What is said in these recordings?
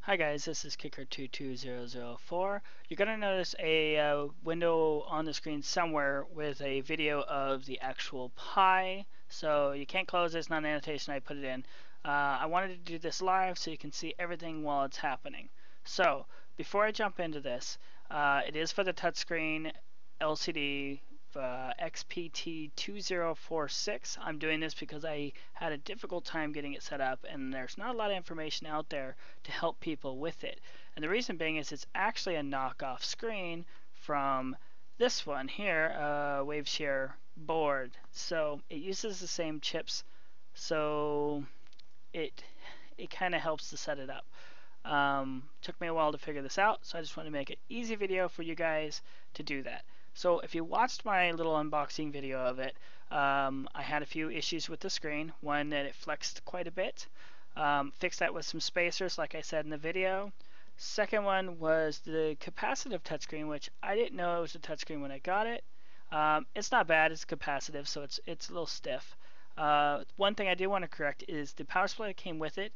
Hi guys, this is Kicker22004. You're going to notice a window on the screen somewhere with a video of the actual Pi. So you can't close it, it's not an annotation, I put it in. I wanted to do this live so you can see everything while it's happening. So before I jump into this, it is for the touchscreen LCD XPT2046. I'm doing this because I had a difficult time getting it set up and there's not a lot of information out there to help people with it. And the reason being is it's actually a knockoff screen from this one here, WaveShare board. So it uses the same chips, so it kind of helps to set it up. Took me a while to figure this out, so I just want to make an easy video for you guys to do that. So if you watched my little unboxing video of it, I had a few issues with the screen. One, that it flexed quite a bit. Fixed that with some spacers like I said in the video. Second one was the capacitive touchscreen, which I didn't know it was a touchscreen when I got it. It's not bad, it's capacitive, so it's a little stiff. One thing I do want to correct is the power supply that came with it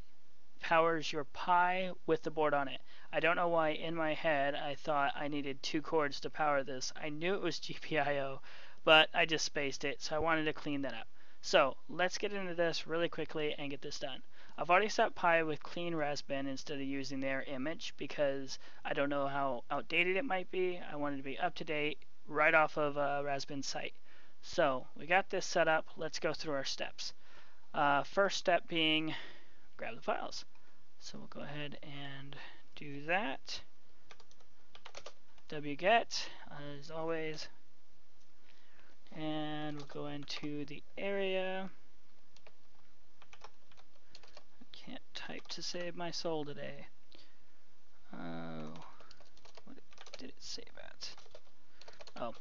powers your Pi with the board on it. I don't know why in my head I thought I needed 2 cords to power this. I knew it was GPIO, but I just spaced it, so I wanted to clean that up. So let's get into this really quickly and get this done. I've already set Pi with clean Raspbian instead of using their image because I don't know how outdated it might be. I wanted to be up to date right off of Raspbian's site. So we got this set up. Let's go through our steps. First step being grab the files. So we'll go ahead and do that. wget as always, and we'll go into the area. I can't type to save my soul today. What did it save at? Oh,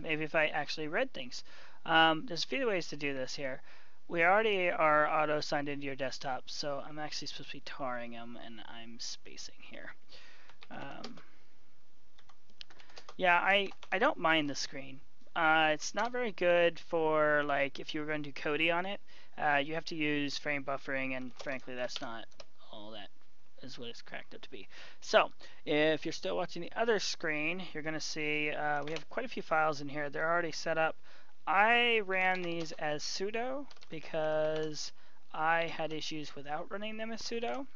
maybe if I actually read things. There's a few ways to do this here. We already are auto signed into your desktop, so I'm actually supposed to be tarring them, and I'm spacing here. Yeah, I don't mind the screen. It's not very good for like if you were going to do Kodi on it. You have to use frame buffering, and frankly, that's not all that is what it's cracked up to be. So if you're still watching the other screen, you're going to see we have quite a few files in here. They're already set up. I ran these as sudo because I had issues without running them as sudo.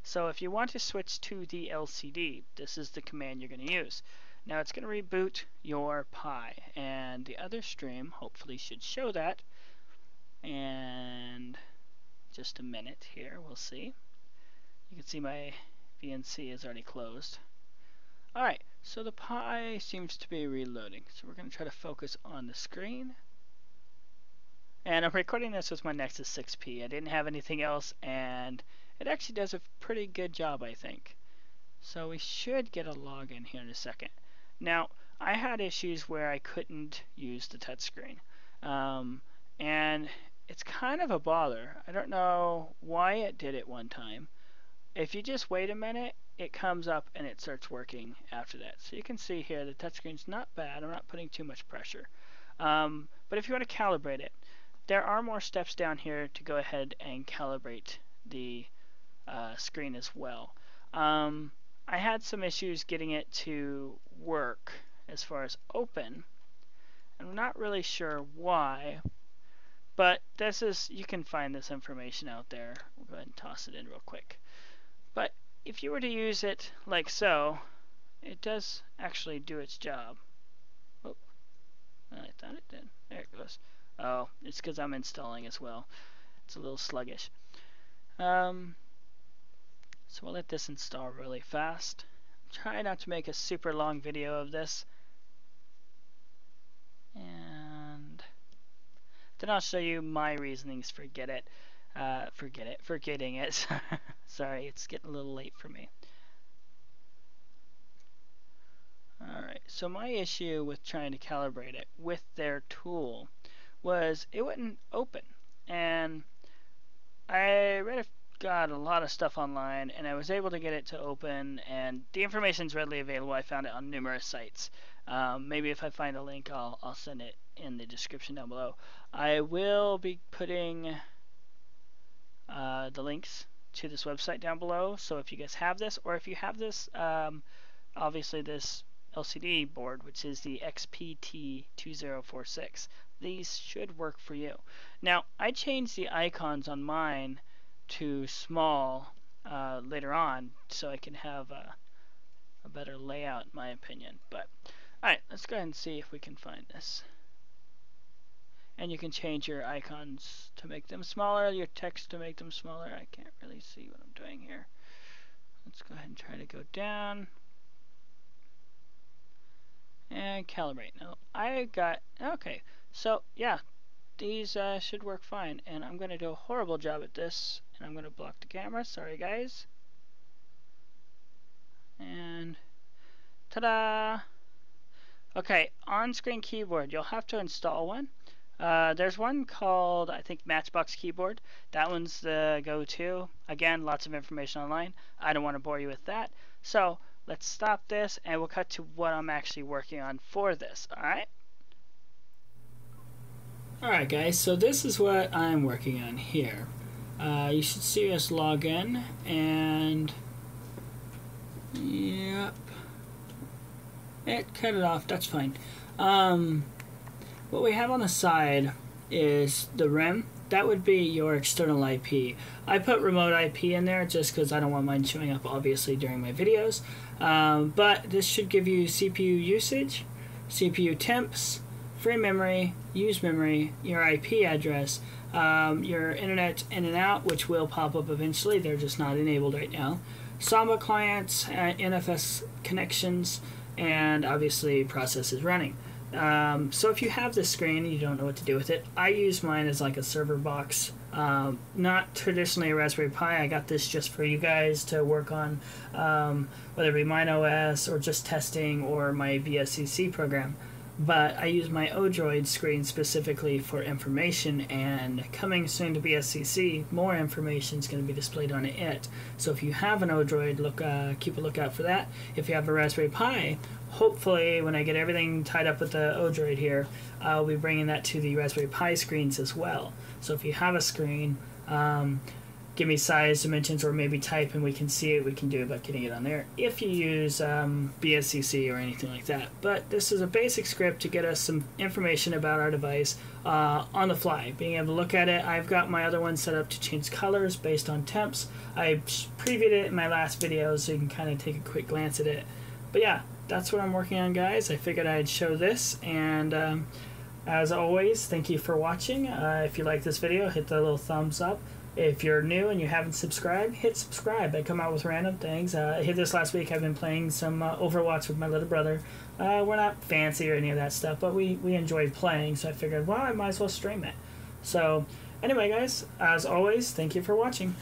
So if you want to switch to the LCD, this is the command you're going to use. Now it's going to reboot your Pi, and the other stream hopefully should show that. And just a minute here, we'll see. You can see my VNC is already closed. Alright, so the Pi seems to be reloading. So we're going to try to focus on the screen. And I'm recording this with my Nexus 6P. I didn't have anything else, and it actually does a pretty good job, I think. So we should get a login here in a second. Now, I had issues where I couldn't use the touchscreen. And it's kind of a bother. I don't know why it did it one time. If you just wait a minute, it comes up and it starts working after that. So you can see here the touchscreen's not bad. I'm not putting too much pressure. But if you want to calibrate it, there are more steps down here to go ahead and calibrate the screen as well. I had some issues getting it to work as far as open. I'm not really sure why, but this is, you can find this information out there. We'll go ahead and toss it in real quick. But if you were to use it like so, it does actually do its job. Oh, I thought it did. There it goes. Oh, it's because I'm installing as well. It's a little sluggish. So we'll let this install really fast. Try not to make a super long video of this. And then I'll show you my reasonings for getting it. Sorry, it's getting a little late for me. Alright, so my issue with trying to calibrate it with their tool was it wouldn't open. And I got a lot of stuff online, and I was able to get it to open, and the information is readily available. I found it on numerous sites. Maybe if I find a link, I'll send it in the description down below. I will be putting the links to this website down below. So if you guys have this, or if you have this, obviously this LCD board, which is the XPT2046, these should work for you. Now, I changed the icons on mine to small later on, so I can have a better layout, in my opinion. But alright, let's go ahead and see if we can find this. And you can change your icons to make them smaller, your text to make them smaller. I can't really see what I'm doing here. Let's go ahead and try to go down. And calibrate. No, I got, okay. So, yeah, these should work fine. And I'm going to do a horrible job at this. And I'm going to block the camera. Sorry, guys. And, ta-da! Okay, on-screen keyboard. You'll have to install one. There's one called, I think, Matchbox Keyboard. That one's the go-to. Again, lots of information online. I don't want to bore you with that. So let's stop this and we'll cut to what I'm actually working on for this. Alright? Alright guys, so this is what I'm working on here. You should see us log in and yep. It cut it off, that's fine. What we have on the side is the REM. That would be your external IP. I put remote IP in there just because I don't want mine showing up obviously during my videos. But this should give you CPU usage, CPU temps, free memory, used memory, your IP address, your internet in and out, which will pop up eventually. They're just not enabled right now. Samba clients, NFS connections, and obviously processes running. So if you have this screen and you don't know what to do with it, I use mine as like a server box. Not traditionally a Raspberry Pi. I got this just for you guys to work on, whether it be MineOS or just testing or my BSCC program. But I use my Odroid screen specifically for information, and coming soon to BSCC, more information is going to be displayed on it. So if you have an Odroid, keep a lookout for that. If you have a Raspberry Pi, hopefully when I get everything tied up with the Odroid here, I'll be bringing that to the Raspberry Pi screens as well. So if you have a screen, give me size, dimensions, or maybe type and we can see it, we can do about getting it on there if you use BSCC or anything like that. But this is a basic script to get us some information about our device on the fly, being able to look at it. I've got my other one set up to change colors based on temps. I previewed it in my last video so you can kind of take a quick glance at it. But yeah, that's what I'm working on, guys. I figured I'd show this, and as always, thank you for watching. If you like this video, hit the little thumbs up. If you're new and you haven't subscribed, hit subscribe. I come out with random things. I hit this last week. I've been playing some Overwatch with my little brother. We're not fancy or any of that stuff, but we enjoyed playing, so I figured, well, I might as well stream it. So anyway, guys, as always, thank you for watching.